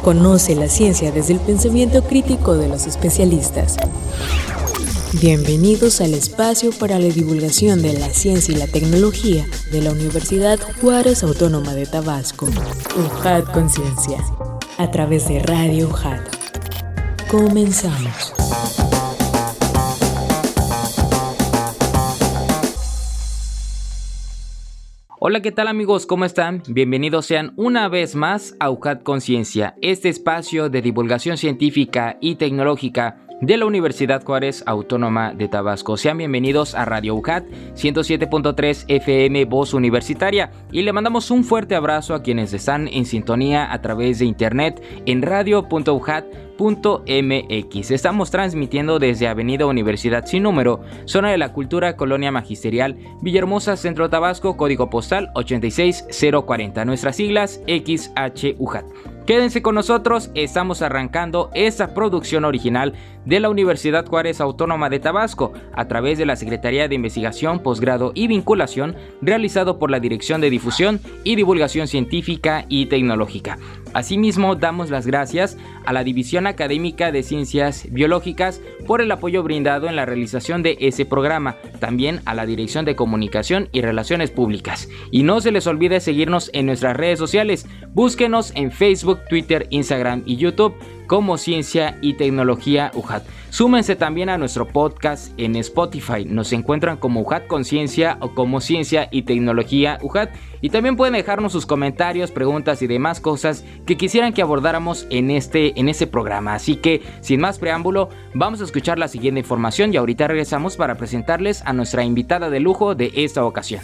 Conoce la ciencia desde el pensamiento crítico de los especialistas. Bienvenidos al espacio para la divulgación de la ciencia y la tecnología de la Universidad Juárez Autónoma de Tabasco, UJAT Conciencia, a través de Radio UJAT. Comenzamos. Hola, ¿qué tal amigos? ¿Cómo están? Bienvenidos sean una vez más a UJAT Conciencia, este espacio de divulgación científica y tecnológica de la Universidad Juárez Autónoma de Tabasco. Sean bienvenidos a Radio UJAT 107.3 FM Voz Universitaria y le mandamos un fuerte abrazo a quienes están en sintonía a través de internet en radio.ujat.mx. Estamos transmitiendo desde Avenida Universidad Sin Número, Zona de la Cultura, Colonia Magisterial, Villahermosa, Centro Tabasco, código postal 86040, nuestras siglas XHUJAT. Quédense con nosotros, estamos arrancando esta producción original de la Universidad Juárez Autónoma de Tabasco a través de la Secretaría de Investigación, Posgrado y Vinculación, realizado por la Dirección de Difusión y Divulgación Científica y Tecnológica. Asimismo, damos las gracias a la División Académica de Ciencias Biológicas por el apoyo brindado en la realización de ese programa, también a la Dirección de Comunicación y Relaciones Públicas. Y no se les olvide seguirnos en nuestras redes sociales, búsquenos en Facebook, Twitter, Instagram y YouTube como Ciencia y Tecnología UJAT. Súmense también a nuestro podcast en Spotify, nos encuentran como UJAT Conciencia o como Ciencia y Tecnología UJAT, y también pueden dejarnos sus comentarios, preguntas y demás cosas que quisieran que abordáramos en este programa. Así que, sin más preámbulo, vamos a escuchar la siguiente información y ahorita regresamos para presentarles a nuestra invitada de lujo de esta ocasión.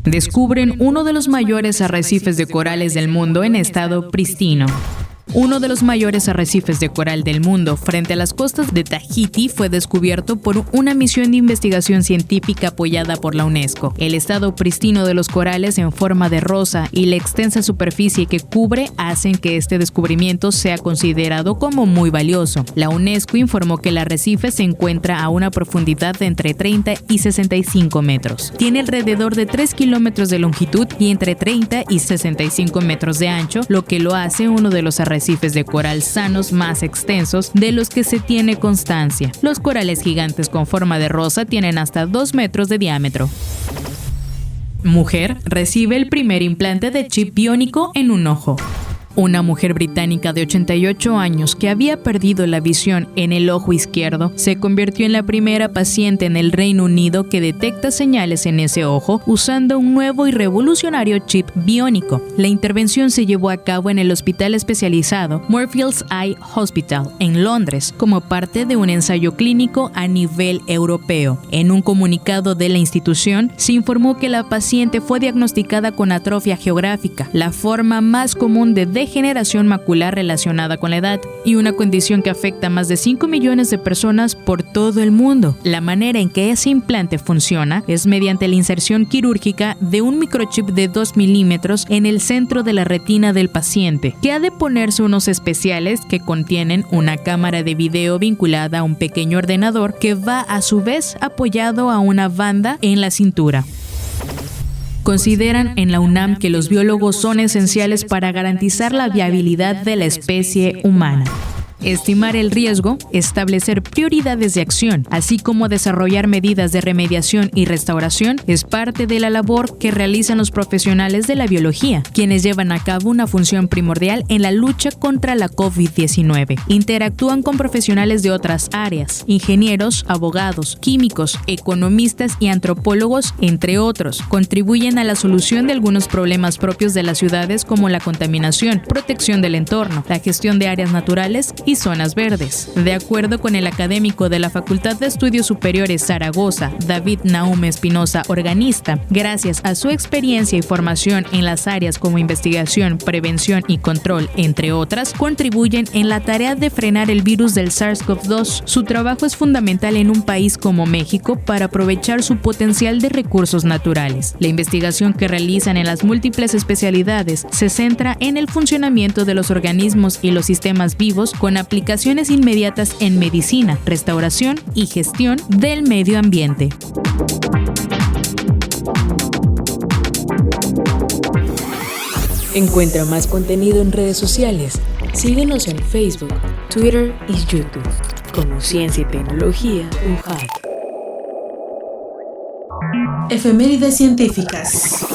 Descubren uno de los mayores arrecifes de corales del mundo en estado pristino. Uno de los mayores arrecifes de coral del mundo frente a las costas de Tahití fue descubierto por una misión de investigación científica apoyada por la UNESCO. El estado pristino de los corales en forma de rosa y la extensa superficie que cubre hacen que este descubrimiento sea considerado como muy valioso. La UNESCO informó que el arrecife se encuentra a una profundidad de entre 30 y 65 metros. Tiene alrededor de 3 kilómetros de longitud y entre 30 y 65 metros de ancho, lo que lo hace uno de los arrecifes de coral sanos más extensos de los que se tiene constancia. Los corales gigantes con forma de rosa tienen hasta 2 metros de diámetro. Mujer recibe el primer implante de chip biónico en un ojo. Una mujer británica de 88 años que había perdido la visión en el ojo izquierdo se convirtió en la primera paciente en el Reino Unido que detecta señales en ese ojo usando un nuevo y revolucionario chip biónico. La intervención se llevó a cabo en el hospital especializado Moorfields Eye Hospital en Londres como parte de un ensayo clínico a nivel europeo. En un comunicado de la institución se informó que la paciente fue diagnosticada con atrofia geográfica, la forma más común de degeneración macular relacionada con la edad y una condición que afecta a más de 5 millones de personas por todo el mundo. La manera en que ese implante funciona es mediante la inserción quirúrgica de un microchip de 2 milímetros en el centro de la retina del paciente, que ha de ponerse unos especiales que contienen una cámara de video vinculada a un pequeño ordenador que va a su vez apoyado a una banda en la cintura. Consideran en la UNAM que los biólogos son esenciales para garantizar la viabilidad de la especie humana. Estimar el riesgo, establecer prioridades de acción, así como desarrollar medidas de remediación y restauración, es parte de la labor que realizan los profesionales de la biología, quienes llevan a cabo una función primordial en la lucha contra la COVID-19. Interactúan con profesionales de otras áreas, ingenieros, abogados, químicos, economistas y antropólogos, entre otros. Contribuyen a la solución de algunos problemas propios de las ciudades como la contaminación, protección del entorno, la gestión de áreas naturales y zonas verdes. De acuerdo con el académico de la Facultad de Estudios Superiores Zaragoza, David Nahum Espinosa, organista, gracias a su experiencia y formación en las áreas como investigación, prevención y control, entre otras, contribuyen en la tarea de frenar el virus del SARS-CoV-2. Su trabajo es fundamental en un país como México para aprovechar su potencial de recursos naturales. La investigación que realizan en las múltiples especialidades se centra en el funcionamiento de los organismos y los sistemas vivos con aplicaciones inmediatas en medicina, restauración y gestión del medio ambiente. Encuentra más contenido en redes sociales. Síguenos en Facebook, Twitter y YouTube como Ciencia y Tecnología UJAT. Efemérides científicas.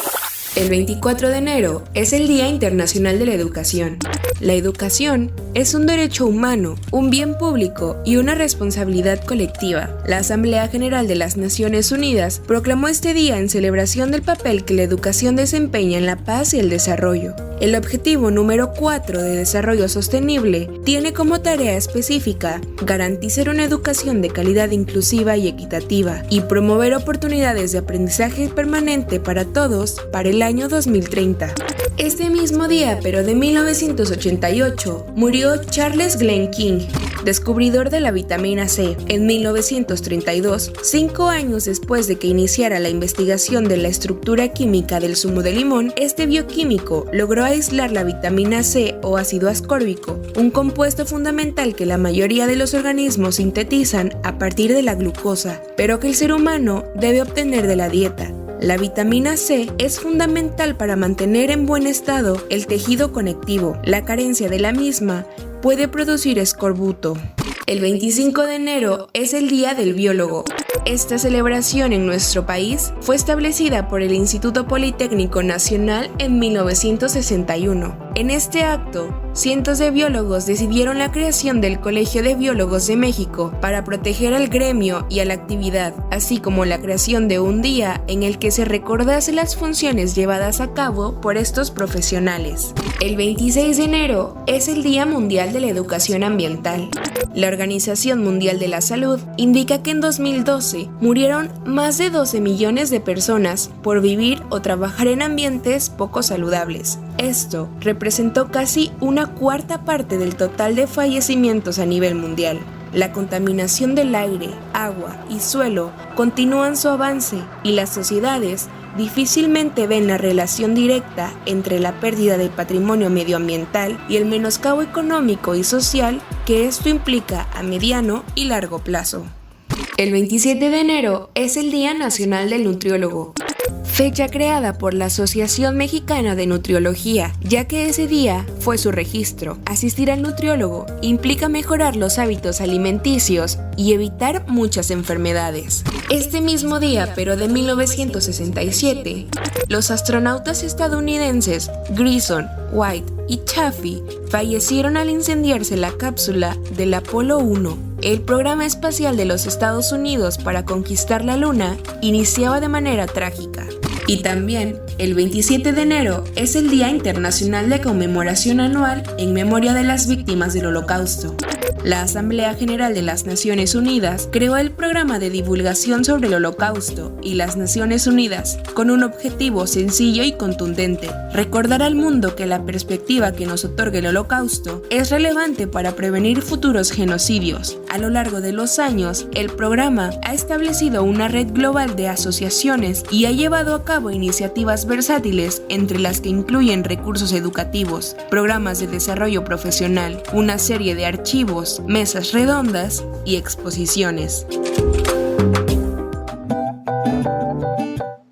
El 24 de enero es el Día Internacional de la Educación. La educación es un derecho humano, un bien público y una responsabilidad colectiva. La Asamblea General de las Naciones Unidas proclamó este día en celebración del papel que la educación desempeña en la paz y el desarrollo. El objetivo número 4 de desarrollo sostenible tiene como tarea específica garantizar una educación de calidad inclusiva y equitativa y promover oportunidades de aprendizaje permanente para todos para el año 2030. Este mismo día, pero de 1988, murió Charles Glenn King, descubridor de la vitamina C. En 1932, 5 años después de que iniciara la investigación de la estructura química del zumo de limón, este bioquímico logró aislar la vitamina C o ácido ascórbico, un compuesto fundamental que la mayoría de los organismos sintetizan a partir de la glucosa, pero que el ser humano debe obtener de la dieta. La vitamina C es fundamental para mantener en buen estado el tejido conectivo. La carencia de la misma puede producir escorbuto. El 25 de enero es el Día del Biólogo. Esta celebración en nuestro país fue establecida por el Instituto Politécnico Nacional en 1961. En este acto, cientos de biólogos decidieron la creación del Colegio de Biólogos de México para proteger al gremio y a la actividad, así como la creación de un día en el que se recordase las funciones llevadas a cabo por estos profesionales. El 26 de enero es el Día Mundial de la Educación Ambiental. La Organización Mundial de la Salud indica que en 2012 murieron más de 12 millones de personas por vivir o trabajar en ambientes poco saludables. Esto representó casi una cuarta parte del total de fallecimientos a nivel mundial. La contaminación del aire, agua y suelo continúan su avance y las sociedades difícilmente ven la relación directa entre la pérdida del patrimonio medioambiental y el menoscabo económico y social que esto implica a mediano y largo plazo. El 27 de enero es el Día Nacional del Nutriólogo, fecha creada por la Asociación Mexicana de Nutriología, ya que ese día fue su registro. Asistir al nutriólogo implica mejorar los hábitos alimenticios y evitar muchas enfermedades. Este mismo día, pero de 1967, los astronautas estadounidenses Grissom, White y Chaffee fallecieron al incendiarse la cápsula del Apolo 1. El programa espacial de los Estados Unidos para conquistar la Luna iniciaba de manera trágica. Y también, el 27 de enero es el Día Internacional de Conmemoración Anual en memoria de las víctimas del Holocausto. La Asamblea General de las Naciones Unidas creó el programa de divulgación sobre el Holocausto y las Naciones Unidas con un objetivo sencillo y contundente: recordar al mundo que la perspectiva que nos otorga el Holocausto es relevante para prevenir futuros genocidios. A lo largo de los años, el programa ha establecido una red global de asociaciones y ha llevado a cabo iniciativas versátiles, entre las que incluyen recursos educativos, programas de desarrollo profesional, una serie de archivos, mesas redondas y exposiciones.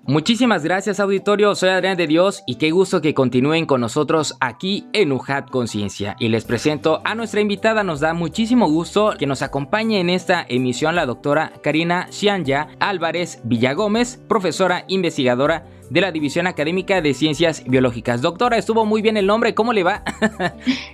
Muchísimas gracias, auditorio. Soy Adrián de Dios y qué gusto que continúen con nosotros aquí en UJAT Conciencia. Y les presento a nuestra invitada. Nos da muchísimo gusto que nos acompañe en esta emisión la doctora Karina Xianya Álvarez Villagómez, profesora investigadora de la División Académica de Ciencias Biológicas. Doctora, estuvo muy bien el nombre, ¿cómo le va?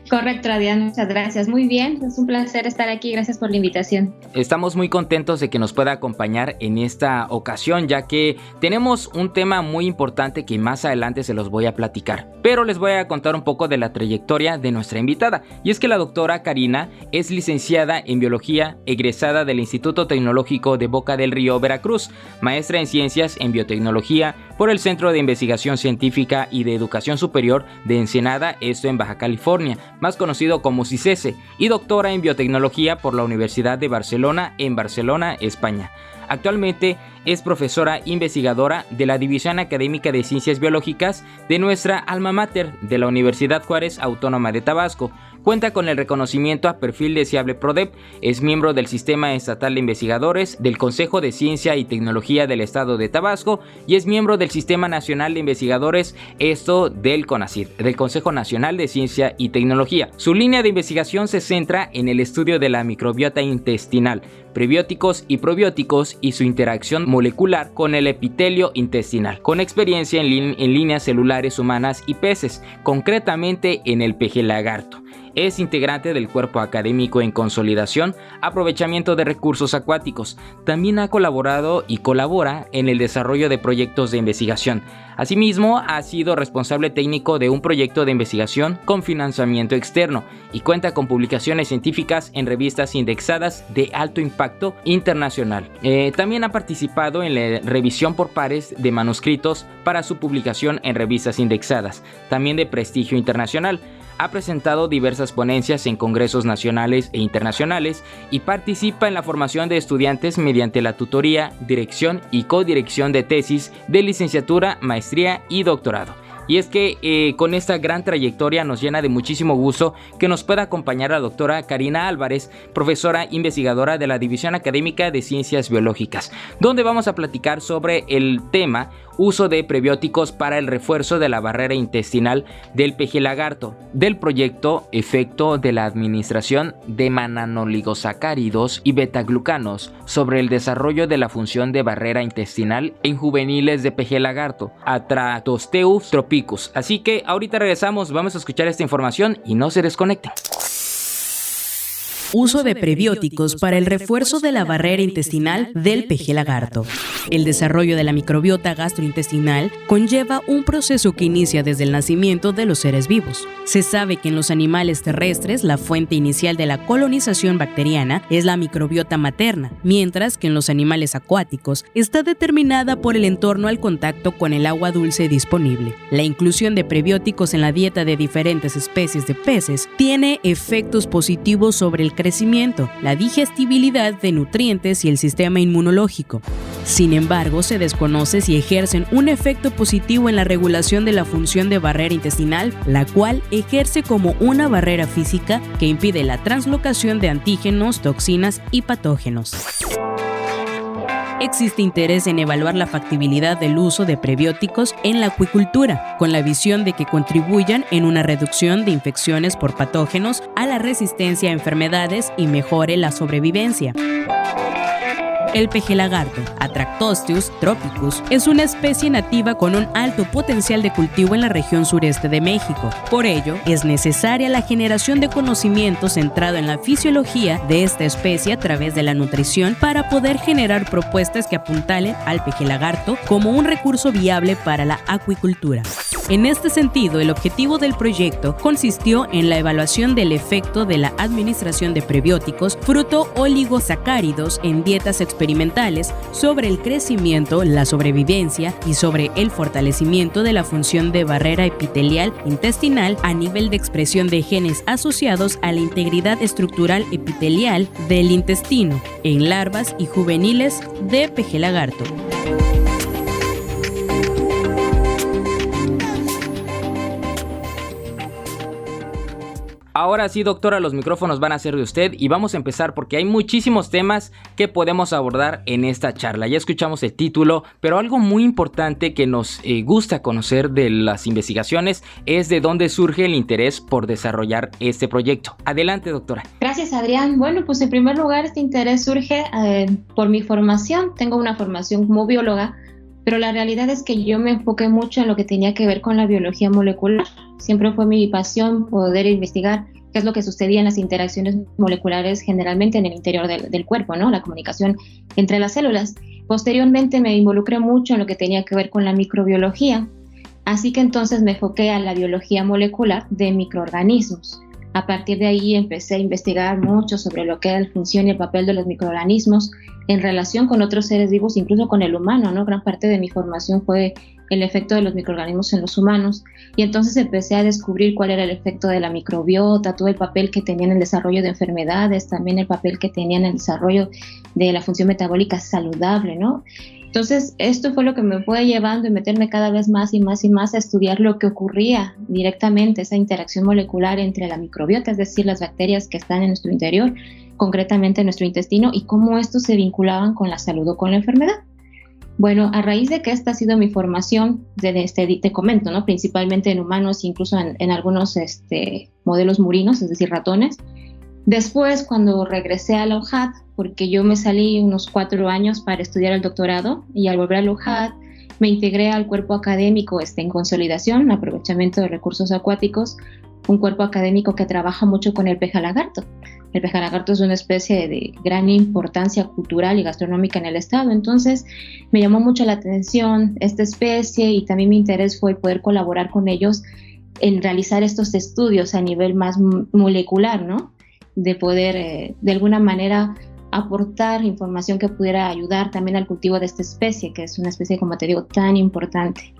Correcto, Adrián, muchas gracias. Muy bien, es un placer estar aquí, gracias por la invitación. Estamos muy contentos de que nos pueda acompañar en esta ocasión, ya que tenemos un tema muy importante que más adelante se los voy a platicar. Pero les voy a contar un poco de la trayectoria de nuestra invitada. Y es que la doctora Karina es licenciada en Biología, egresada del Instituto Tecnológico de Boca del Río, Veracruz, maestra en Ciencias en Biotecnología por el Centro de Investigación Científica y de Educación Superior de Ensenada, esto en Baja California, más conocido como CICESE, y doctora en Biotecnología por la Universidad de Barcelona en Barcelona, España. Actualmente es profesora investigadora de la División Académica de Ciencias Biológicas de nuestra alma mater de la Universidad Juárez Autónoma de Tabasco. Cuenta con el reconocimiento a perfil deseable PRODEP, es miembro del Sistema Estatal de Investigadores, del Consejo de Ciencia y Tecnología del Estado de Tabasco y es miembro del Sistema Nacional de Investigadores, esto del CONACYT, del Consejo Nacional de Ciencia y Tecnología. Su línea de investigación se centra en el estudio de la microbiota intestinal, prebióticos y probióticos y su interacción molecular con el epitelio intestinal, con experiencia en líneas celulares humanas y peces, concretamente en el pejelagarto. Es integrante del Cuerpo Académico en Consolidación, Aprovechamiento de Recursos Acuáticos. También ha colaborado y colabora en el desarrollo de proyectos de investigación. Asimismo, ha sido responsable técnico de un proyecto de investigación con financiamiento externo y cuenta con publicaciones científicas en revistas indexadas de alto impacto internacional. También ha participado en la revisión por pares de manuscritos para su publicación en revistas indexadas, también de prestigio internacional. Ha presentado diversas ponencias en congresos nacionales e internacionales y participa en la formación de estudiantes mediante la tutoría, dirección y codirección de tesis de licenciatura, maestría y doctorado. Y es que con esta gran trayectoria nos llena de muchísimo gusto que nos pueda acompañar la doctora Karina Álvarez, profesora investigadora de la División Académica de Ciencias Biológicas, donde vamos a platicar sobre el tema uso de prebióticos para el refuerzo de la barrera intestinal del pejelagarto, del proyecto efecto de la administración de mananoligosacáridos y betaglucanos sobre el desarrollo de la función de barrera intestinal en juveniles de pejelagarto, Atratosteus tropicus. Así que ahorita regresamos, vamos a escuchar esta información y no se desconecten. Uso de prebióticos para el refuerzo de la barrera intestinal del pejelagarto. El desarrollo de la microbiota gastrointestinal conlleva un proceso que inicia desde el nacimiento de los seres vivos. Se sabe que en los animales terrestres la fuente inicial de la colonización bacteriana es la microbiota materna, mientras que en los animales acuáticos está determinada por el entorno al contacto con el agua dulce disponible. La inclusión de prebióticos en la dieta de diferentes especies de peces tiene efectos positivos sobre el crecimiento, la digestibilidad de nutrientes y el sistema inmunológico. Sin embargo, se desconoce si ejercen un efecto positivo en la regulación de la función de barrera intestinal, la cual ejerce como una barrera física que impide la translocación de antígenos, toxinas y patógenos. Existe interés en evaluar la factibilidad del uso de prebióticos en la acuicultura, con la visión de que contribuyan en una reducción de infecciones por patógenos, a la resistencia a enfermedades y mejore la sobrevivencia. El pejelagarto, Atractosteus tropicus, es una especie nativa con un alto potencial de cultivo en la región sureste de México. Por ello, es necesaria la generación de conocimiento centrado en la fisiología de esta especie a través de la nutrición para poder generar propuestas que apuntalen al pejelagarto como un recurso viable para la acuicultura. En este sentido, el objetivo del proyecto consistió en la evaluación del efecto de la administración de prebióticos fruto-oligosacáridos en dietas experimentales sobre el crecimiento, la sobrevivencia y sobre el fortalecimiento de la función de barrera epitelial intestinal a nivel de expresión de genes asociados a la integridad estructural epitelial del intestino en larvas y juveniles de pejelagarto. Ahora sí, doctora, los micrófonos van a ser de usted y vamos a empezar porque hay muchísimos temas que podemos abordar en esta charla. Ya escuchamos el título, pero algo muy importante que nos gusta conocer de las investigaciones es de dónde surge el interés por desarrollar este proyecto. Adelante, doctora. Gracias, Adrián. Bueno, pues en primer lugar este interés surge por mi formación. Tengo una formación como bióloga, pero la realidad es que yo me enfoqué mucho en lo que tenía que ver con la biología molecular. Siempre fue mi pasión poder investigar qué es lo que sucedía en las interacciones moleculares generalmente en el interior del cuerpo, ¿no? La comunicación entre las células. Posteriormente me involucré mucho en lo que tenía que ver con la microbiología, así que entonces me enfoqué a la biología molecular de microorganismos. A partir de ahí empecé a investigar mucho sobre lo que era la función y el papel de los microorganismos en relación con otros seres vivos, incluso con el humano, ¿no? Gran parte de mi formación fue el efecto de los microorganismos en los humanos, y entonces empecé a descubrir cuál era el efecto de la microbiota, todo el papel que tenía en el desarrollo de enfermedades, también el papel que tenía en el desarrollo de la función metabólica saludable, ¿no? Entonces, esto fue lo que me fue llevando a meterme cada vez más y más y más a estudiar lo que ocurría directamente, esa interacción molecular entre la microbiota, es decir, las bacterias que están en nuestro interior, concretamente en nuestro intestino, y cómo estos se vinculaban con la salud o con la enfermedad. Bueno, a raíz de que esta ha sido mi formación, te comento, ¿no? Principalmente en humanos e incluso en algunos modelos murinos, es decir, ratones. Después, cuando regresé a la UJAT, porque yo me salí unos 4 años para estudiar el doctorado, y al volver a la UJAT me integré al cuerpo académico en consolidación, aprovechamiento de recursos acuáticos, un cuerpo académico que trabaja mucho con el pejalagarto. El pejalagarto es una especie de gran importancia cultural y gastronómica en el estado, entonces me llamó mucho la atención esta especie y también mi interés fue poder colaborar con ellos en realizar estos estudios a nivel más molecular, ¿no? De poder de alguna manera aportar información que pudiera ayudar también al cultivo de esta especie, que es una especie, como te digo, tan importante.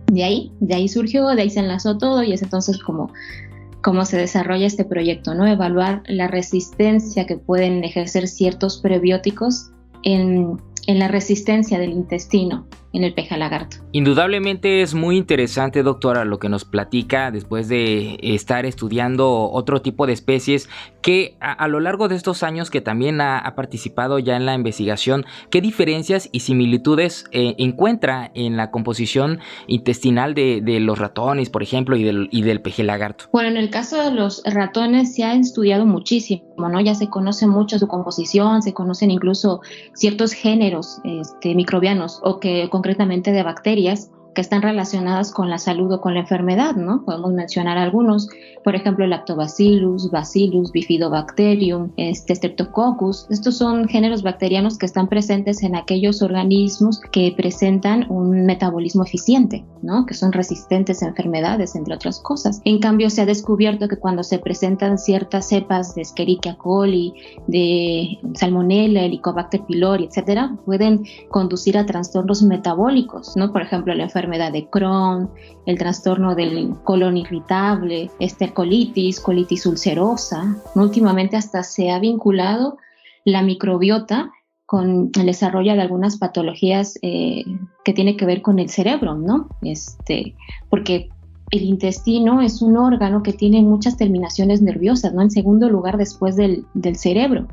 De ahí surgió, de ahí se enlazó todo y es entonces como se desarrolla este proyecto, ¿no? Evaluar la resistencia que pueden ejercer ciertos prebióticos en la resistencia del intestino en el pejalagarto. Indudablemente es muy interesante, doctora, lo que nos platica después de estar estudiando otro tipo de especies que a lo largo de estos años que también ha participado ya en la investigación, ¿qué diferencias y similitudes encuentra en la composición intestinal de los ratones, por ejemplo, y del pejalagarto? Bueno, en el caso de los ratones se ha estudiado muchísimo, ¿no? Ya se conoce mucho su composición, se conocen incluso ciertos géneros microbianos o que concretamente de bacterias que están relacionadas con la salud o con la enfermedad, ¿no? Podemos mencionar algunos, por ejemplo, Lactobacillus, Bacillus, Bifidobacterium, Streptococcus. Estos son géneros bacterianos que están presentes en aquellos organismos que presentan un metabolismo eficiente, ¿no? Que son resistentes a enfermedades, entre otras cosas. En cambio, se ha descubierto que cuando se presentan ciertas cepas de Escherichia coli, de Salmonella, Helicobacter pylori, etcétera, pueden conducir a trastornos metabólicos, ¿no? Por ejemplo, la enfermedad de Crohn, el trastorno del colon irritable, colitis ulcerosa. Últimamente hasta se ha vinculado la microbiota con el desarrollo de algunas patologías que tienen que ver con el cerebro, ¿no? Porque el intestino es un órgano que tiene muchas terminaciones nerviosas, ¿no? En segundo lugar después del cerebro.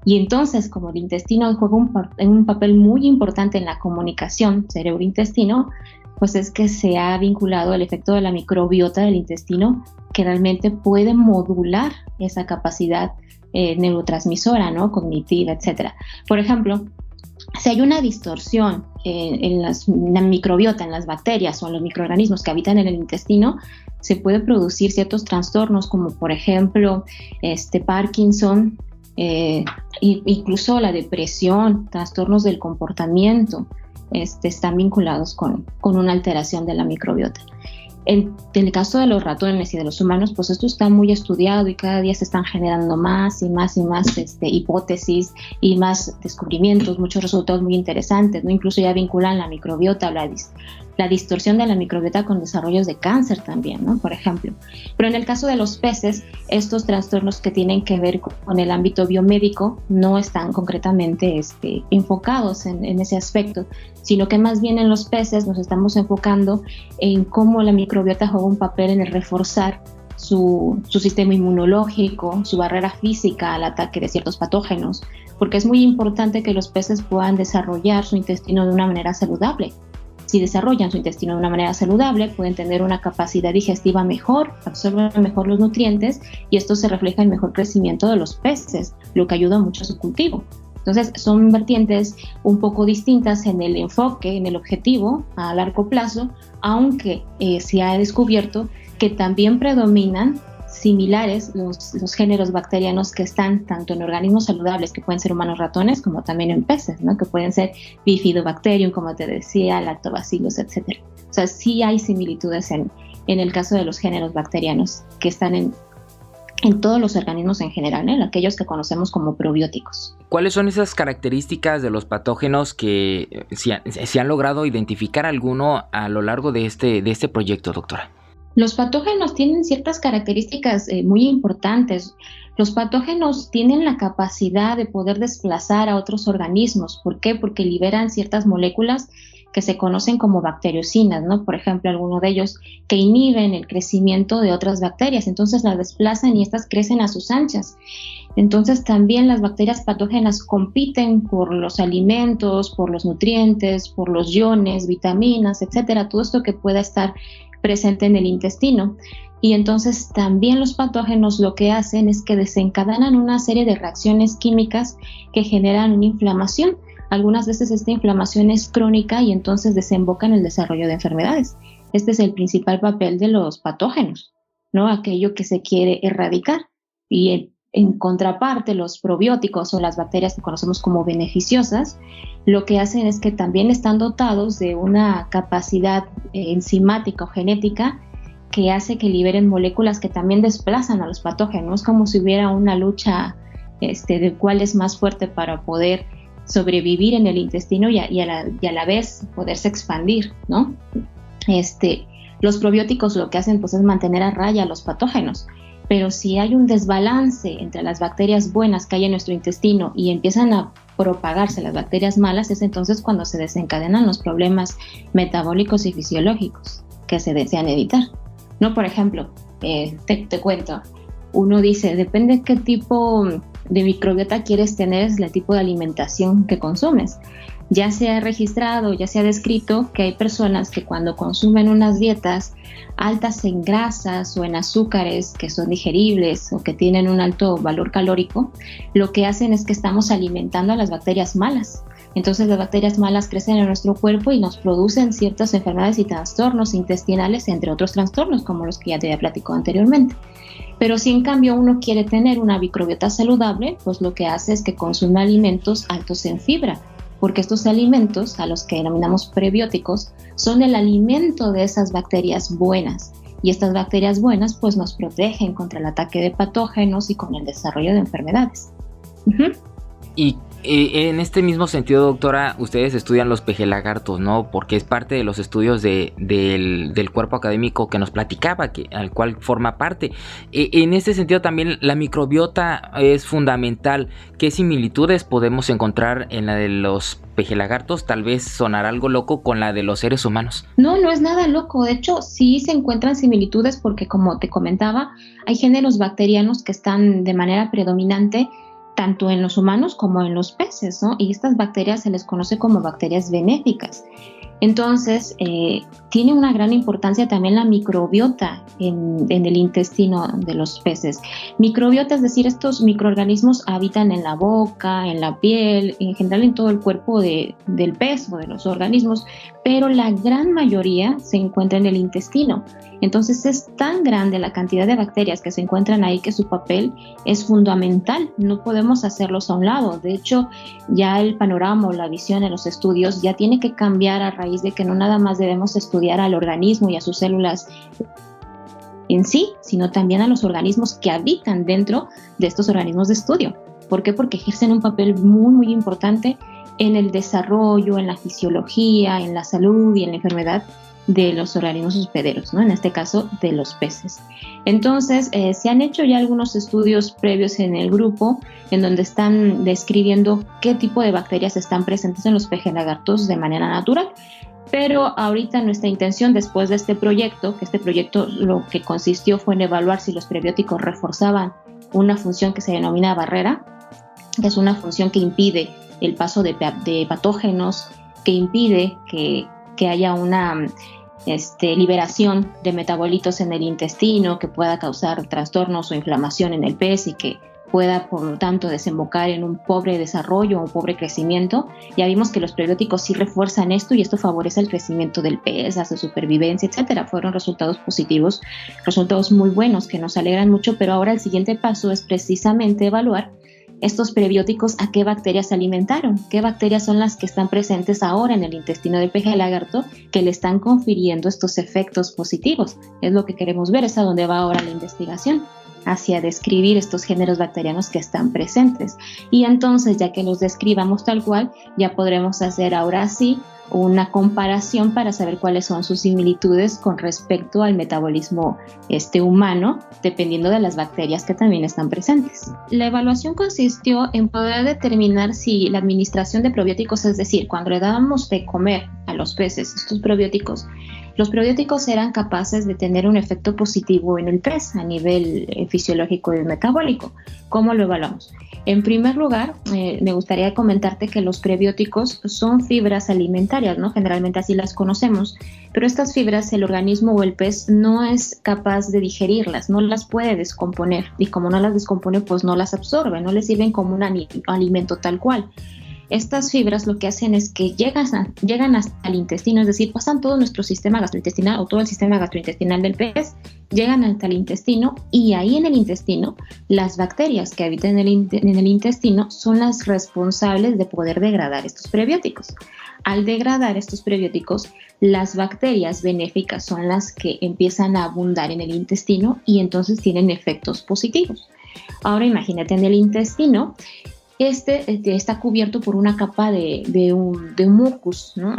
Y entonces, como el intestino juega un papel muy importante en la comunicación cerebro-intestino, pues es que se ha vinculado el efecto de la microbiota del intestino que realmente puede modular esa capacidad neurotransmisora, ¿no? Cognitiva, etc. Por ejemplo, si hay una distorsión en la microbiota, en las bacterias o en los microorganismos que habitan en el intestino, se puede producir ciertos trastornos como por ejemplo Parkinson, incluso la depresión, trastornos del comportamiento, están vinculados con una alteración de la microbiota. En el caso de los ratones y de los humanos, pues esto está muy estudiado y cada día se están generando más y más y más hipótesis y más descubrimientos, muchos resultados muy interesantes, ¿no? Incluso ya vinculan la microbiota, la distorsión de la microbiota con desarrollos de cáncer también, ¿no? Por ejemplo. Pero en el caso de los peces, estos trastornos que tienen que ver con el ámbito biomédico no están concretamente enfocados en ese aspecto, sino que más bien en los peces nos estamos enfocando en cómo la microbiota juega un papel en el reforzar su sistema inmunológico, su barrera física al ataque de ciertos patógenos, porque es muy importante que los peces puedan desarrollar su intestino de una manera saludable. Si desarrollan su intestino de una manera saludable, pueden tener una capacidad digestiva mejor, absorben mejor los nutrientes y esto se refleja en mejor crecimiento de los peces, lo que ayuda mucho a su cultivo. Entonces, son vertientes un poco distintas en el enfoque, en el objetivo a largo plazo, aunque se ha descubierto que también predominan similares los géneros bacterianos que están tanto en organismos saludables, que pueden ser humanos ratones, como también en peces, ¿no? Que pueden ser Bifidobacterium, como te decía, Lactobacillus, etc. O sea, sí hay similitudes en el caso de los géneros bacterianos que están en todos los organismos en general, ¿eh? Aquellos que conocemos como probióticos. ¿Cuáles son esas características de los patógenos que se han logrado identificar alguno a lo largo de este proyecto, doctora? Los patógenos tienen ciertas características muy importantes. Los patógenos tienen la capacidad de poder desplazar a otros organismos. ¿Por qué? Porque liberan ciertas moléculas que se conocen como bacteriocinas, ¿no? Por ejemplo, algunos de ellos que inhiben el crecimiento de otras bacterias, entonces las desplazan y estas crecen a sus anchas. Entonces también las bacterias patógenas compiten por los alimentos, por los nutrientes, por los iones, vitaminas, etcétera, todo esto que pueda estar presente en el intestino. Y entonces también los patógenos lo que hacen es que desencadenan una serie de reacciones químicas que generan una inflamación. Algunas veces esta inflamación es crónica y entonces desemboca en el desarrollo de enfermedades. Este es el principal papel de los patógenos, ¿no? Aquello que se quiere erradicar. Y en contraparte, los probióticos o las bacterias que conocemos como beneficiosas, lo que hacen es que también están dotados de una capacidad enzimática o genética que hace que liberen moléculas que también desplazan a los patógenos, como si hubiera una lucha de cuál es más fuerte para poder sobrevivir en el intestino y a la vez poderse expandir, ¿no? Los probióticos lo que hacen pues es mantener a raya a los patógenos, pero si hay un desbalance entre las bacterias buenas que hay en nuestro intestino y empiezan a propagarse las bacterias malas, es entonces cuando se desencadenan los problemas metabólicos y fisiológicos que se desean evitar. No, por ejemplo, te cuento, uno dice, depende qué tipo de microbiota quieres tener, es el tipo de alimentación que consumes. Ya se ha registrado, ya se ha descrito que hay personas que cuando consumen unas dietas altas en grasas o en azúcares que son digeribles o que tienen un alto valor calórico, lo que hacen es que estamos alimentando a las bacterias malas. Entonces las bacterias malas crecen en nuestro cuerpo y nos producen ciertas enfermedades y trastornos intestinales, entre otros trastornos como los que ya te había platicado anteriormente. Pero si en cambio uno quiere tener una microbiota saludable, pues lo que hace es que consume alimentos altos en fibra, porque estos alimentos, a los que denominamos prebióticos, son el alimento de esas bacterias buenas. Y estas bacterias buenas pues nos protegen contra el ataque de patógenos y con el desarrollo de enfermedades. Y en este mismo sentido, doctora, ustedes estudian los pejelagartos, ¿no? Porque es parte de los estudios del cuerpo académico que nos platicaba, al cual forma parte. En este sentido también la microbiota es fundamental. ¿Qué similitudes podemos encontrar en la de los pejelagartos? Tal vez sonará algo loco con la de los seres humanos. No es nada loco. De hecho, sí se encuentran similitudes porque, como te comentaba, hay géneros bacterianos que están de manera predominante tanto en los humanos como en los peces, ¿no? Y estas bacterias se les conoce como bacterias benéficas. Entonces, tiene una gran importancia también la microbiota en el intestino de los peces. Microbiota, es decir, estos microorganismos habitan en la boca, en la piel, en general en todo el cuerpo del pez o de los organismos, pero la gran mayoría se encuentra en el intestino. Entonces es tan grande la cantidad de bacterias que se encuentran ahí que su papel es fundamental, no podemos hacerlos a un lado. De hecho, ya el panorama o la visión en los estudios ya tiene que cambiar a raíz de que no nada más debemos estudiar al organismo y a sus células en sí, sino también a los organismos que habitan dentro de estos organismos de estudio. ¿Por qué? Porque ejercen un papel muy, muy importante en el desarrollo, en la fisiología, en la salud y en la enfermedad de los organismos hospederos, ¿no? En este caso de los peces. Entonces, se han hecho ya algunos estudios previos en el grupo en donde están describiendo qué tipo de bacterias están presentes en los pejelagartos de manera natural. Pero ahorita nuestra intención después de este proyecto, que este proyecto lo que consistió fue en evaluar si los prebióticos reforzaban una función que se denomina barrera, que es una función que impide el paso de patógenos, que impide que haya una liberación de metabolitos en el intestino que pueda causar trastornos o inflamación en el pez y que pueda, por lo tanto, desembocar en un pobre desarrollo o un pobre crecimiento. Ya vimos que los prebióticos sí refuerzan esto y esto favorece el crecimiento del pez, hace supervivencia, etcétera. Fueron resultados positivos, resultados muy buenos que nos alegran mucho, pero ahora el siguiente paso es precisamente evaluar estos prebióticos a qué bacterias se alimentaron, qué bacterias son las que están presentes ahora en el intestino del pejelagarto que le están confiriendo estos efectos positivos. Es lo que queremos ver, es a dónde va ahora la investigación. hacia describir estos géneros bacterianos que están presentes. Y entonces, ya que los describamos tal cual, ya podremos hacer ahora sí una comparación para saber cuáles son sus similitudes con respecto al metabolismo humano, dependiendo de las bacterias que también están presentes. La evaluación consistió en poder determinar si la administración de probióticos, es decir, cuando le dábamos de comer a los peces estos probióticos, los probióticos eran capaces de tener un efecto positivo en el pez a nivel fisiológico y metabólico. ¿Cómo lo evaluamos? En primer lugar, me gustaría comentarte que los prebióticos son fibras alimentarias, ¿no? Generalmente así las conocemos, pero estas fibras el organismo o el pez no es capaz de digerirlas, no las puede descomponer, y como no las descompone, pues no las absorbe, no les sirven como un alimento tal cual. Estas fibras lo que hacen es que llegan hasta el intestino, es decir, pasan todo nuestro sistema gastrointestinal o todo el sistema gastrointestinal del pez, llegan hasta el intestino, y ahí en el intestino las bacterias que habitan en el intestino son las responsables de poder degradar estos prebióticos. Al degradar estos prebióticos, las bacterias benéficas son las que empiezan a abundar en el intestino y entonces tienen efectos positivos. Ahora imagínate, en el intestino está cubierto por una capa de mucus, ¿no?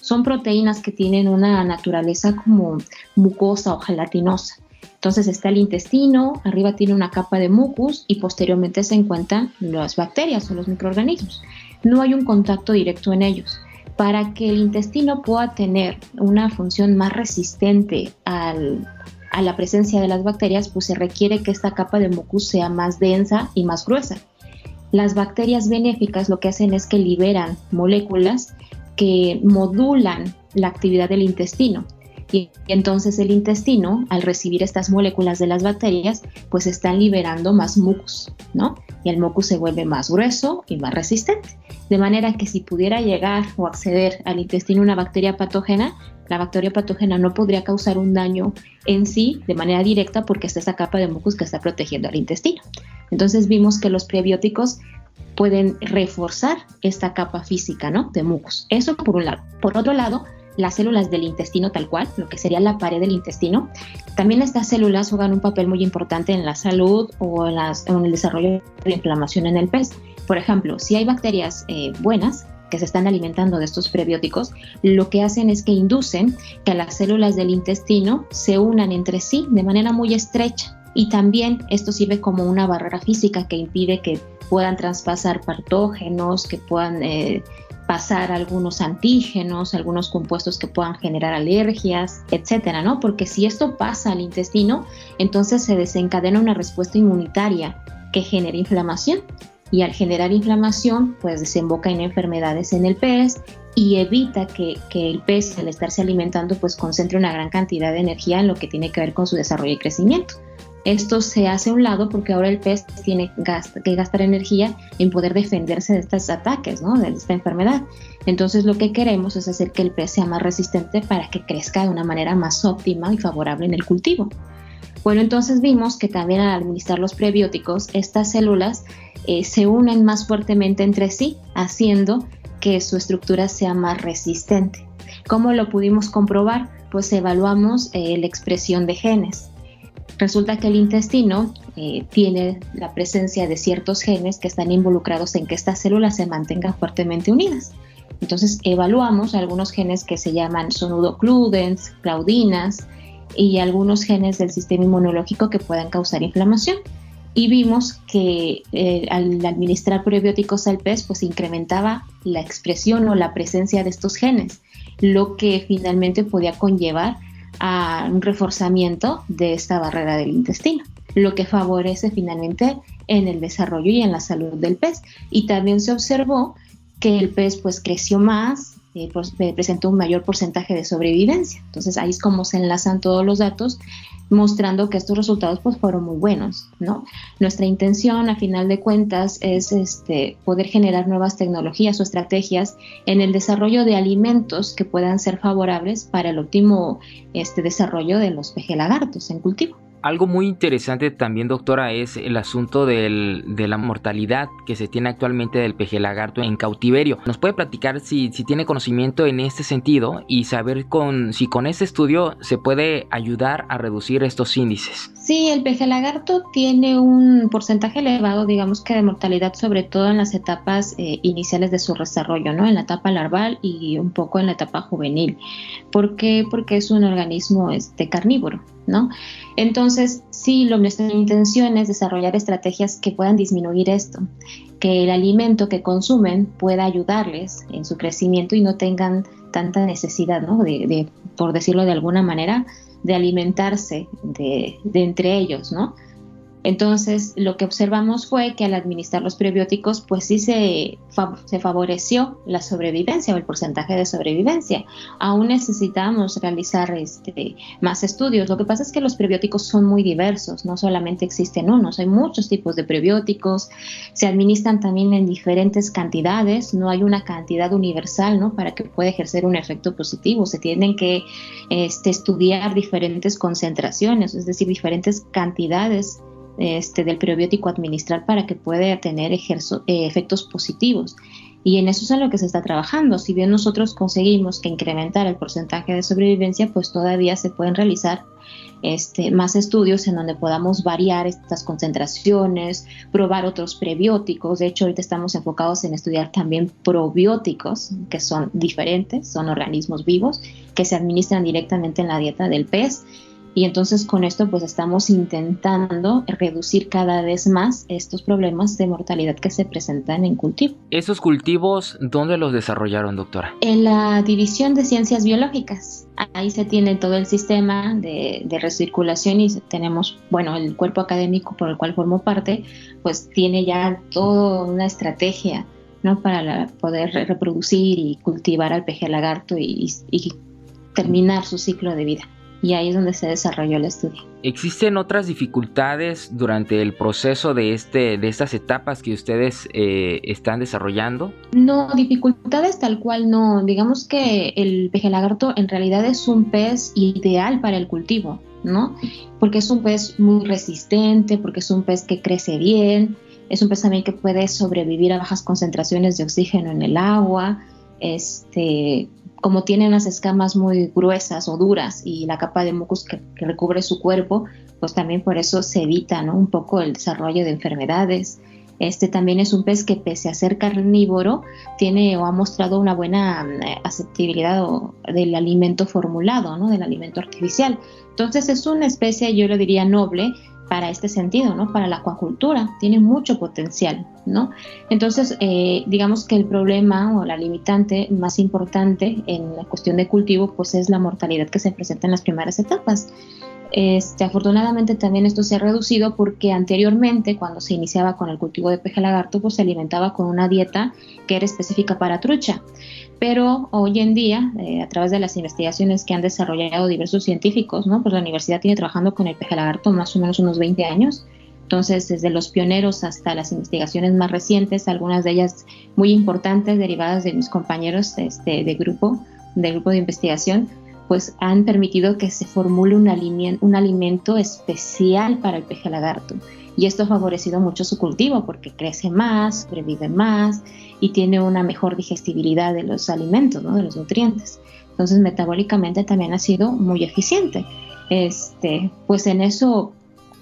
Son proteínas que tienen una naturaleza como mucosa o gelatinosa. Entonces está el intestino, arriba tiene una capa de mucus y posteriormente se encuentran las bacterias o los microorganismos. No hay un contacto directo en ellos. Para que el intestino pueda tener una función más resistente a la presencia de las bacterias, pues se requiere que esta capa de mucus sea más densa y más gruesa. Las bacterias benéficas lo que hacen es que liberan moléculas que modulan la actividad del intestino. Y entonces el intestino, al recibir estas moléculas de las bacterias, pues están liberando más mucus, ¿no? Y el mucus se vuelve más grueso y más resistente. De manera que si pudiera llegar o acceder al intestino una bacteria patógena, la bacteria patógena no podría causar un daño en sí de manera directa porque está esa capa de mucus que está protegiendo al intestino. Entonces vimos que los prebióticos pueden reforzar esta capa física, ¿no? De mucus. Eso por un lado. Por otro lado, las células del intestino tal cual, lo que sería la pared del intestino, también estas células juegan un papel muy importante en la salud o en el desarrollo de inflamación en el pez. Por ejemplo, si hay bacterias buenas que se están alimentando de estos prebióticos, lo que hacen es que inducen que las células del intestino se unan entre sí de manera muy estrecha. Y también esto sirve como una barrera física que impide que puedan traspasar patógenos, que puedan pasar algunos antígenos, algunos compuestos que puedan generar alergias, etcétera, ¿no? Porque si esto pasa al intestino, entonces se desencadena una respuesta inmunitaria que genera inflamación. Y al generar inflamación, pues desemboca en enfermedades en el pez y evita que el pez, al estarse alimentando, pues concentre una gran cantidad de energía en lo que tiene que ver con su desarrollo y crecimiento. Esto se hace a un lado porque ahora el pez tiene que gastar energía en poder defenderse de estos ataques, ¿no? De esta enfermedad. Entonces lo que queremos es hacer que el pez sea más resistente para que crezca de una manera más óptima y favorable en el cultivo. Bueno, entonces vimos que también al administrar los prebióticos, estas células se unen más fuertemente entre sí, haciendo que su estructura sea más resistente. ¿Cómo lo pudimos comprobar? Pues evaluamos la expresión de genes. Resulta que el intestino tiene la presencia de ciertos genes que están involucrados en que estas células se mantengan fuertemente unidas. Entonces evaluamos algunos genes que se llaman sonudocludens, claudinas y algunos genes del sistema inmunológico que puedan causar inflamación. Y vimos que al administrar prebióticos al pez, pues incrementaba la expresión o la presencia de estos genes, lo que finalmente podía conllevar a un reforzamiento de esta barrera del intestino, lo que favorece finalmente en el desarrollo y en la salud del pez. Y también se observó que el pez pues creció más, presentó un mayor porcentaje de sobrevivencia. Entonces ahí es como se enlazan todos los datos, mostrando que estos resultados pues fueron muy buenos, ¿no? Nuestra intención a final de cuentas es poder generar nuevas tecnologías o estrategias en el desarrollo de alimentos que puedan ser favorables para el óptimo desarrollo de los pejelagartos en cultivo. Algo muy interesante también, doctora, es el asunto de la mortalidad que se tiene actualmente del peje lagarto en cautiverio. ¿Nos puede platicar si tiene conocimiento en este sentido y saber si con este estudio se puede ayudar a reducir estos índices? Sí, el peje lagarto tiene un porcentaje elevado, digamos que de mortalidad, sobre todo en las etapas iniciales de su desarrollo, ¿no? En la etapa larval y un poco en la etapa juvenil. ¿Por qué? Porque es un organismo carnívoro, ¿no? Entonces, sí, nuestra intención es desarrollar estrategias que puedan disminuir esto, que el alimento que consumen pueda ayudarles en su crecimiento y no tengan tanta necesidad, ¿no? de por decirlo de alguna manera, de alimentarse de entre ellos, ¿no? Entonces, lo que observamos fue que al administrar los prebióticos, pues sí se favoreció la sobrevivencia o el porcentaje de sobrevivencia. Aún necesitamos realizar más estudios. Lo que pasa es que los prebióticos son muy diversos, no solamente existen unos, hay muchos tipos de prebióticos, se administran también en diferentes cantidades, no hay una cantidad universal, ¿no? Para que pueda ejercer un efecto positivo. Se tienen que estudiar diferentes concentraciones, es decir, diferentes cantidades del prebiótico a administrar para que pueda tener efectos positivos. Y en eso es en lo que se está trabajando. Si bien nosotros conseguimos que incrementar el porcentaje de sobrevivencia, pues todavía se pueden realizar más estudios en donde podamos variar estas concentraciones, probar otros prebióticos. De hecho, ahorita estamos enfocados en estudiar también probióticos, que son diferentes, son organismos vivos que se administran directamente en la dieta del pez. Y entonces con esto pues estamos intentando reducir cada vez más estos problemas de mortalidad que se presentan en cultivo. ¿Esos cultivos dónde los desarrollaron, doctora? En la División de Ciencias Biológicas. Ahí se tiene todo el sistema de recirculación y tenemos, el cuerpo académico por el cual formo parte, pues tiene ya toda una estrategia, ¿no? Para poder reproducir y cultivar al peje lagarto y terminar su ciclo de vida. Y ahí es donde se desarrolló el estudio. ¿Existen otras dificultades durante el proceso de estas etapas que ustedes están desarrollando? No, dificultades tal cual no. Digamos que el peje lagarto en realidad es un pez ideal para el cultivo, ¿no? Porque es un pez muy resistente, porque es un pez que crece bien, es un pez también que puede sobrevivir a bajas concentraciones de oxígeno en el agua, como tiene unas escamas muy gruesas o duras y la capa de mucus que recubre su cuerpo, pues también por eso se evita, ¿no? Un poco el desarrollo de enfermedades. También es un pez que, pese a ser carnívoro, tiene o ha mostrado una buena aceptabilidad del alimento formulado, ¿no? Del alimento artificial. Entonces es una especie, yo lo diría, noble para este sentido, ¿no? Para la acuacultura, tiene mucho potencial, ¿no? Entonces, digamos que el problema o la limitante más importante en la cuestión de cultivo, pues es la mortalidad que se presenta en las primeras etapas. Afortunadamente también esto se ha reducido porque anteriormente, cuando se iniciaba con el cultivo de peje lagarto, pues se alimentaba con una dieta que era específica para trucha. Pero hoy en día, a través de las investigaciones que han desarrollado diversos científicos, ¿no? Pues la universidad tiene trabajando con el peje lagarto más o menos unos 20 años. Entonces, desde los pioneros hasta las investigaciones más recientes, algunas de ellas muy importantes, derivadas de mis compañeros del grupo de investigación, pues han permitido que se formule un alimento especial para el peje lagarto. Y esto ha favorecido mucho su cultivo porque crece más, sobrevive más y tiene una mejor digestibilidad de los alimentos, ¿no? De los nutrientes. Entonces, metabólicamente también ha sido muy eficiente. Pues en eso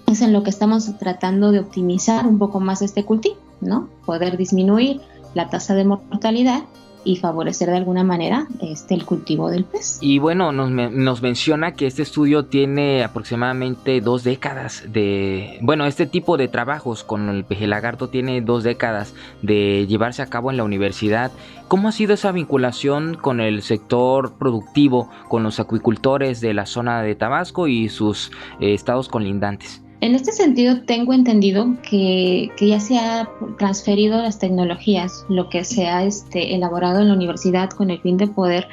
es en lo que estamos tratando de optimizar un poco más este cultivo, ¿no? Poder disminuir la tasa de mortalidad y favorecer de alguna manera el cultivo del pez. Y bueno, nos menciona que este estudio tiene aproximadamente 2 décadas este tipo de trabajos con el peje lagarto tiene 2 décadas de llevarse a cabo en la universidad. ¿Cómo ha sido esa vinculación con el sector productivo, con los acuicultores de la zona de Tabasco y sus estados colindantes? En este sentido, tengo entendido que ya se ha transferido las tecnologías, lo que se ha elaborado en la universidad con el fin de poder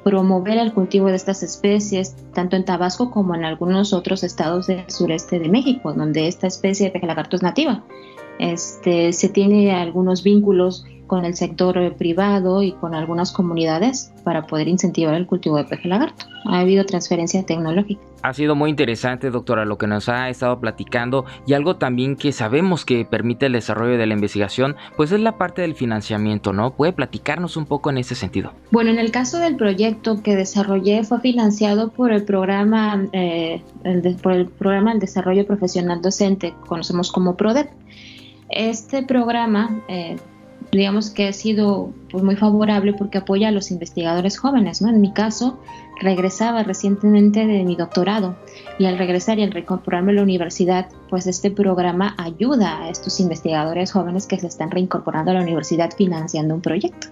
promover el cultivo de estas especies, tanto en Tabasco como en algunos otros estados del sureste de México, donde esta especie de peje lagarto es nativa. Se tiene algunos vínculos con el sector privado y con algunas comunidades para poder incentivar el cultivo de peje lagarto. Ha habido transferencia tecnológica. Ha sido muy interesante, doctora, lo que nos ha estado platicando, y algo también que sabemos que permite el desarrollo de la investigación, pues es la parte del financiamiento, ¿no? ¿Puede platicarnos un poco en ese sentido? Bueno, en el caso del proyecto que desarrollé fue financiado por el programa del Desarrollo Profesional Docente, conocemos como PRODEP. Este programa digamos que ha sido pues, muy favorable porque apoya a los investigadores jóvenes, ¿no? En mi caso, regresaba recientemente de mi doctorado y al regresar y al reincorporarme a la universidad, pues este programa ayuda a estos investigadores jóvenes que se están reincorporando a la universidad financiando un proyecto.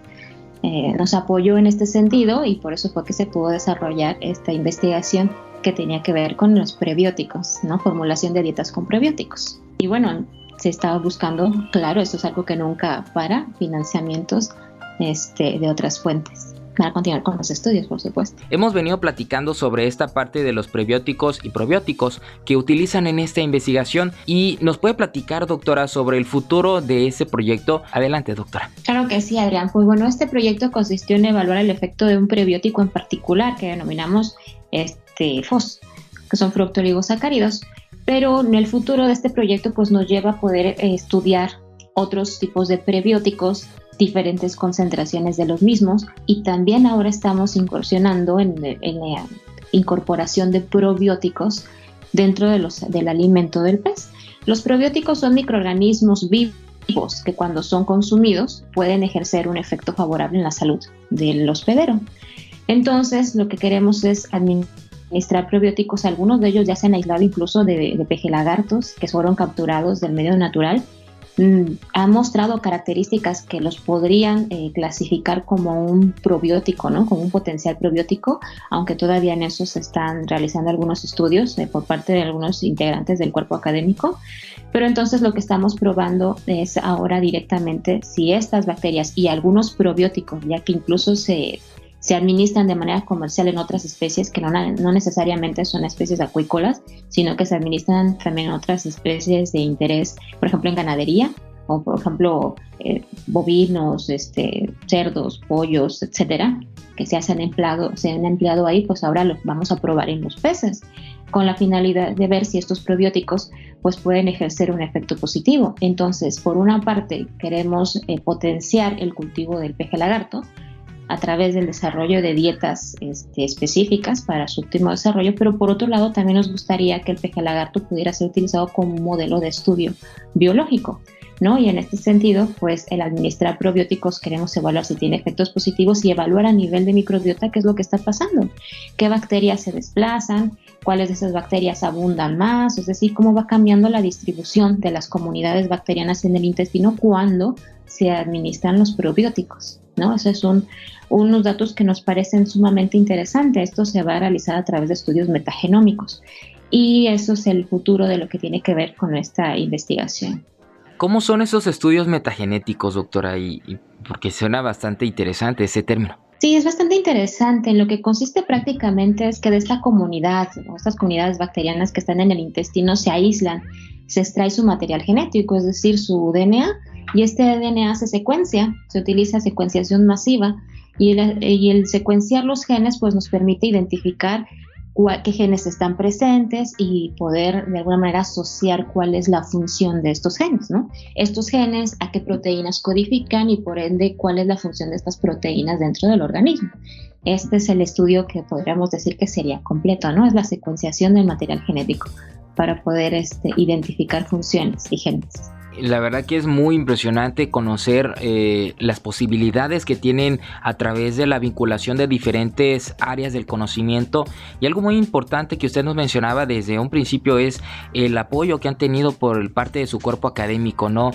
Nos apoyó en este sentido y por eso fue que se pudo desarrollar esta investigación que tenía que ver con los prebióticos, ¿no? Formulación de dietas con prebióticos. Y bueno, se estaba buscando, claro, esto es algo que nunca para, financiamientos de otras fuentes para continuar con los estudios, por supuesto. Hemos venido platicando sobre esta parte de los prebióticos y probióticos que utilizan en esta investigación y nos puede platicar, doctora, sobre el futuro de ese proyecto. Adelante, doctora. Claro que sí, Adrián. Pues bueno, este proyecto consistió en evaluar el efecto de un prebiótico en particular que denominamos FOS, que son fructooligosacáridos. Pero en el futuro de este proyecto pues nos lleva a poder estudiar otros tipos de prebióticos, diferentes concentraciones de los mismos, y también ahora estamos incursionando en la incorporación de probióticos dentro del alimento del pez. Los probióticos son microorganismos vivos que cuando son consumidos pueden ejercer un efecto favorable en la salud del hospedero. Entonces lo que queremos es administrar probióticos. Algunos de ellos ya se han aislado incluso de peje lagartos que fueron capturados del medio natural. Han mostrado características que los podrían clasificar como un probiótico, ¿no? Como un potencial probiótico, aunque todavía en eso se están realizando algunos estudios por parte de algunos integrantes del cuerpo académico. Pero entonces lo que estamos probando es ahora directamente si estas bacterias y algunos probióticos, ya que incluso se administran de manera comercial en otras especies que no necesariamente son especies acuícolas, sino que se administran también en otras especies de interés, por ejemplo en ganadería, o por ejemplo bovinos, cerdos, pollos, etcétera, que se han empleado ahí, pues ahora los vamos a probar en los peces, con la finalidad de ver si estos probióticos pues pueden ejercer un efecto positivo. Entonces, por una parte, queremos potenciar el cultivo del peje lagarto, a través del desarrollo de dietas específicas para su óptimo desarrollo, pero por otro lado también nos gustaría que el peje lagarto pudiera ser utilizado como un modelo de estudio biológico, ¿no? Y en este sentido, pues el administrar probióticos queremos evaluar si tiene efectos positivos y evaluar a nivel de microbiota qué es lo que está pasando, qué bacterias se desplazan, cuáles de esas bacterias abundan más, es decir, cómo va cambiando la distribución de las comunidades bacterianas en el intestino cuando se administran los probióticos, ¿no? Esos son unos datos que nos parecen sumamente interesantes. Esto se va a realizar a través de estudios metagenómicos y eso es el futuro de lo que tiene que ver con esta investigación. ¿Cómo son esos estudios metagenéticos, doctora? Y porque suena bastante interesante ese término. Sí, es bastante interesante. En lo que consiste prácticamente es que de esta comunidad, o estas comunidades bacterianas que están en el intestino se aíslan, se extrae su material genético, es decir, su DNA, y este DNA se secuencia, se utiliza secuenciación masiva, y el secuenciar los genes pues nos permite identificar qué genes están presentes y poder de alguna manera asociar cuál es la función de estos genes, ¿no? Estos genes, a qué proteínas codifican y por ende cuál es la función de estas proteínas dentro del organismo. Este es el estudio que podríamos decir que sería completo, ¿no? Es la secuenciación del material genético para poder identificar funciones y genes. La verdad que es muy impresionante conocer las posibilidades que tienen a través de la vinculación de diferentes áreas del conocimiento, y algo muy importante que usted nos mencionaba desde un principio es el apoyo que han tenido por parte de su cuerpo académico, ¿no?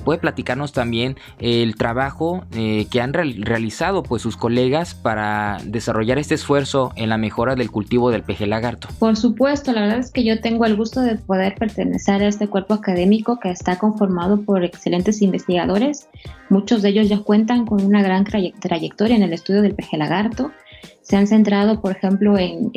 ¿Puede platicarnos también el trabajo que han realizado pues sus colegas para desarrollar este esfuerzo en la mejora del cultivo del peje lagarto? Por supuesto, la verdad es que yo tengo el gusto de poder pertenecer a este cuerpo académico que está conformado por excelentes investigadores. Muchos de ellos ya cuentan con una gran trayectoria en el estudio del peje lagarto. se han centrado, por ejemplo, en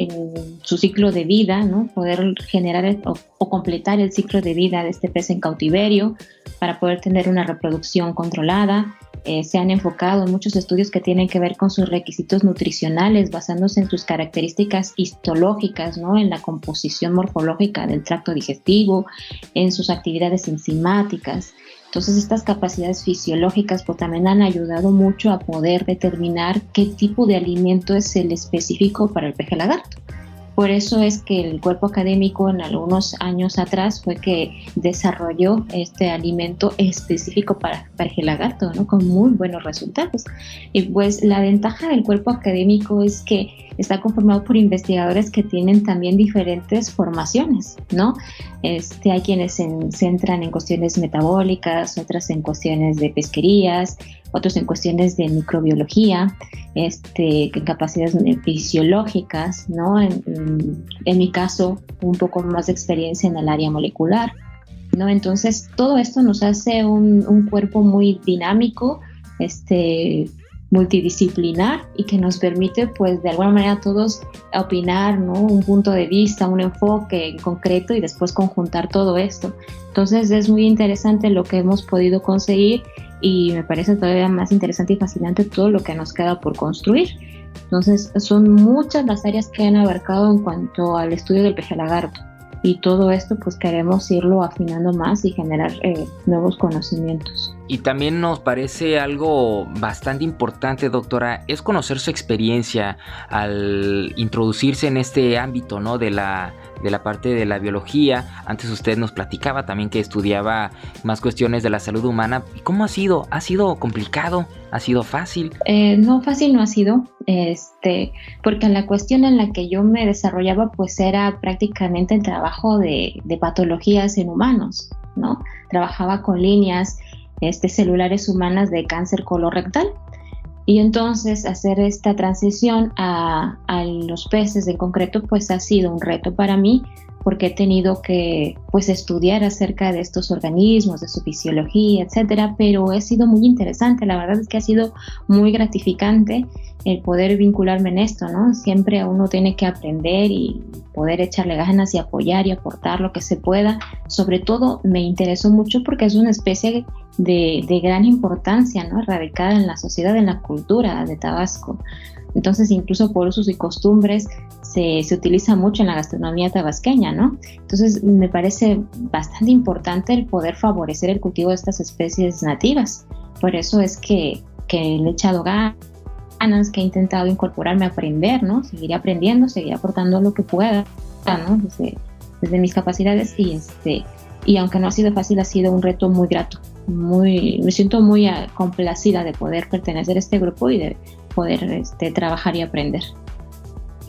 su ciclo de vida, ¿no? Poder generar o completar el ciclo de vida de este pez en cautiverio para poder tener una reproducción controlada. Se han enfocado en muchos estudios que tienen que ver con sus requisitos nutricionales, basándose en sus características histológicas, ¿no? En la composición morfológica del tracto digestivo, en sus actividades enzimáticas. Entonces, estas capacidades fisiológicas pues también han ayudado mucho a poder determinar qué tipo de alimento es el específico para el peje lagarto. Por eso es que el cuerpo académico en algunos años atrás fue que desarrolló este alimento específico para peje lagarto, ¿no? Con muy buenos resultados. Y pues la ventaja del cuerpo académico es que está conformado por investigadores que tienen también diferentes formaciones, ¿no? Hay quienes se centran en cuestiones metabólicas, otras en cuestiones de pesquerías, otros en cuestiones de microbiología, en capacidades fisiológicas, ¿no? En mi caso, un poco más de experiencia en el área molecular, ¿no? Entonces, todo esto nos hace un cuerpo muy dinámico, multidisciplinar, y que nos permite, pues, de alguna manera a todos opinar, ¿no? Un punto de vista, un enfoque en concreto y después conjuntar todo esto. Entonces, es muy interesante lo que hemos podido conseguir y me parece todavía más interesante y fascinante todo lo que nos queda por construir. Entonces, son muchas las áreas que han abarcado en cuanto al estudio del peje lagarto. Y todo esto pues queremos irlo afinando más y generar nuevos conocimientos. Y también nos parece algo bastante importante, doctora, es conocer su experiencia al introducirse en este ámbito, ¿no? de la parte de la biología. Antes usted nos platicaba también que estudiaba más cuestiones de la salud humana. ¿Cómo ha sido? ¿Ha sido complicado? ¿Ha sido fácil? No, fácil no ha sido, porque la cuestión en la que yo me desarrollaba pues era prácticamente el trabajo de patologías en humanos, ¿no? Trabajaba con líneas celulares humanas de cáncer colorectal. Y entonces hacer esta transición a los peces en concreto pues ha sido un reto para mí, porque he tenido que pues estudiar acerca de estos organismos, de su fisiología, etcétera, pero ha sido muy interesante. La verdad es que ha sido muy gratificante el poder vincularme en esto, ¿no? Siempre uno tiene que aprender y poder echarle ganas y apoyar y aportar lo que se pueda. Sobre todo me interesó mucho porque es una especie de gran importancia, ¿no? Radicada en la sociedad, en la cultura de Tabasco. Entonces, incluso por usos y costumbres se utiliza mucho en la gastronomía tabasqueña, ¿no? Entonces, me parece bastante importante el poder favorecer el cultivo de estas especies nativas. Por eso es que le he echado ganas, que he intentado incorporarme a aprender, ¿no? Seguiré aprendiendo, seguiré aportando lo que pueda, ¿no? Desde mis capacidades y aunque no ha sido fácil, ha sido un reto muy grato. Me siento muy complacida de poder pertenecer a este grupo y de poder trabajar y aprender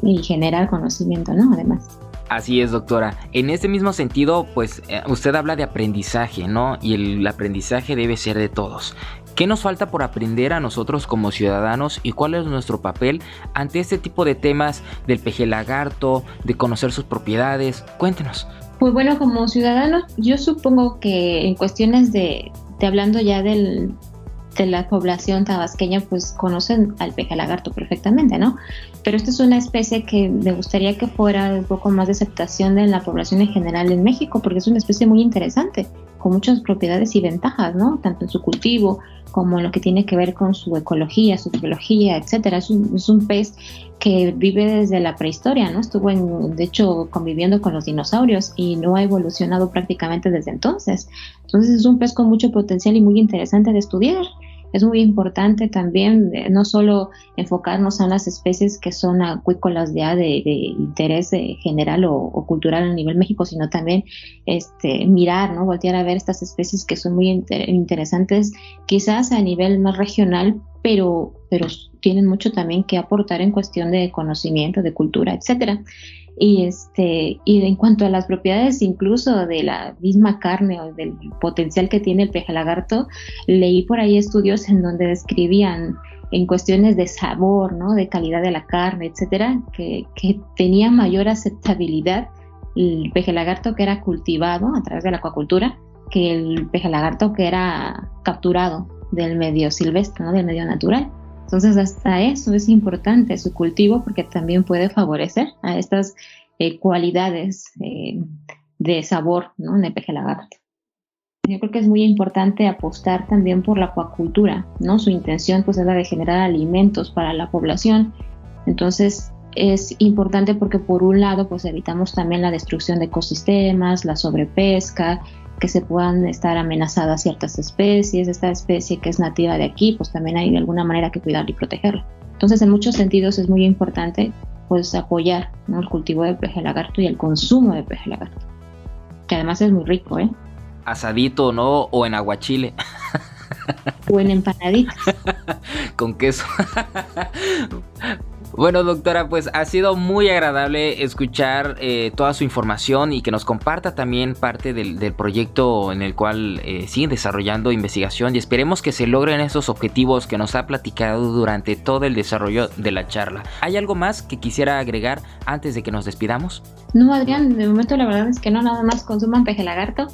y generar conocimiento, ¿no? Además. Así es, doctora. En este mismo sentido, pues usted habla de aprendizaje, ¿no? Y el aprendizaje debe ser de todos. ¿Qué nos falta por aprender a nosotros como ciudadanos y cuál es nuestro papel ante este tipo de temas del peje lagarto, de conocer sus propiedades? Cuéntenos. Pues bueno, como ciudadanos, yo supongo que en cuestiones de hablando ya de la población tabasqueña, pues conocen al peje lagarto perfectamente, ¿no? Pero esta es una especie que me gustaría que fuera un poco más de aceptación de la población en general en México, porque es una especie muy interesante, con muchas propiedades y ventajas, ¿no? Tanto en su cultivo como en lo que tiene que ver con su ecología, su biología, etcétera. Es un pez que vive desde la prehistoria, ¿no? Estuvo, de hecho, conviviendo con los dinosaurios y no ha evolucionado prácticamente desde entonces. Entonces es un pez con mucho potencial y muy interesante de estudiar. Es muy importante también no solo enfocarnos en las especies que son acuícolas ya de interés general o cultural a nivel México, sino también mirar, ¿no? Voltear a ver estas especies que son muy interesantes, quizás a nivel más regional, pero tienen mucho también que aportar en cuestión de conocimiento, de cultura, etcétera. Y en cuanto a las propiedades incluso de la misma carne o del potencial que tiene el peje lagarto, leí por ahí estudios en donde describían en cuestiones de sabor, ¿no? De calidad de la carne, etcétera, que tenía mayor aceptabilidad el peje lagarto que era cultivado a través de la acuacultura que el peje lagarto que era capturado del medio silvestre, ¿no? Del medio natural. Entonces hasta eso es importante su cultivo porque también puede favorecer a estas cualidades de sabor, ¿no?, en el peje lagarto. Yo creo que es muy importante apostar también por la acuacultura, ¿no? Su intención pues es la de generar alimentos para la población. Entonces es importante porque por un lado pues evitamos también la destrucción de ecosistemas, la sobrepesca, que se puedan estar amenazadas ciertas especies. Esta especie que es nativa de aquí pues también hay de alguna manera que cuidarla y protegerla. Entonces en muchos sentidos es muy importante pues apoyar, ¿no?, el cultivo de peje lagarto y el consumo de peje lagarto, que además es muy rico, Asadito, ¿no? O en aguachile. O en empanaditas. Con queso. Bueno, doctora, pues ha sido muy agradable escuchar toda su información y que nos comparta también parte del proyecto en el cual siguen desarrollando investigación, y esperemos que se logren esos objetivos que nos ha platicado durante todo el desarrollo de la charla. ¿Hay algo más que quisiera agregar antes de que nos despidamos? No, Adrián, de momento la verdad es que no, nada más consuman peje lagarto.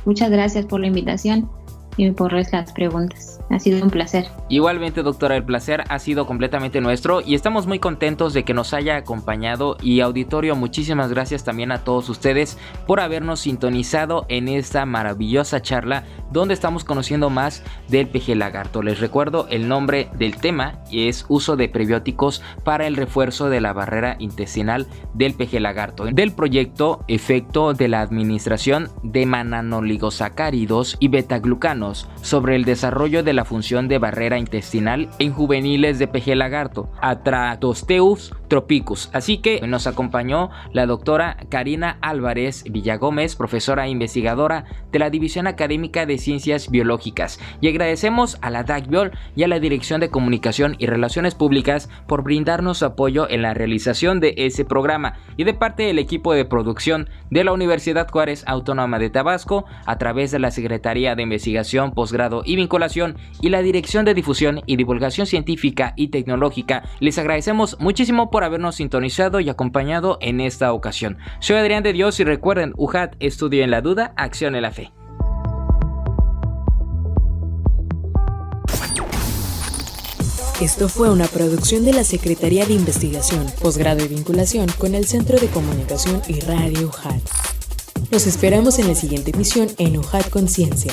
Muchas gracias por la invitación y por las preguntas. Ha sido un placer. Igualmente, doctora, el placer ha sido completamente nuestro y estamos muy contentos de que nos haya acompañado. Y auditorio, muchísimas gracias también a todos ustedes por habernos sintonizado en esta maravillosa charla donde estamos conociendo más del peje lagarto. Les recuerdo el nombre del tema, y es uso de prebióticos para el refuerzo de la barrera intestinal del peje lagarto, del proyecto Efecto de la Administración de Mananoligosacáridos y Betaglucanos sobre el desarrollo de la función de barrera intestinal en juveniles de peje lagarto, Atratosteus tropicus. Así que nos acompañó la doctora Karina Álvarez Villagómez, profesora e investigadora de la División Académica de Ciencias Biológicas, y agradecemos a la DACBiol y a la Dirección de Comunicación y Relaciones Públicas por brindarnos su apoyo en la realización de ese programa, y de parte del equipo de producción de la Universidad Juárez Autónoma de Tabasco, a través de la Secretaría de Investigación, Posgrado y Vinculación y la Dirección de Difusión y Divulgación Científica y Tecnológica, les agradecemos muchísimo por habernos sintonizado y acompañado en esta ocasión. Soy Adrián de Dios y recuerden, UJAT, estudio en la duda, acción en la fe. Esto fue una producción de la Secretaría de Investigación, Posgrado y Vinculación con el Centro de Comunicación y Radio UJAT. Los esperamos en la siguiente emisión en UJAT Conciencia.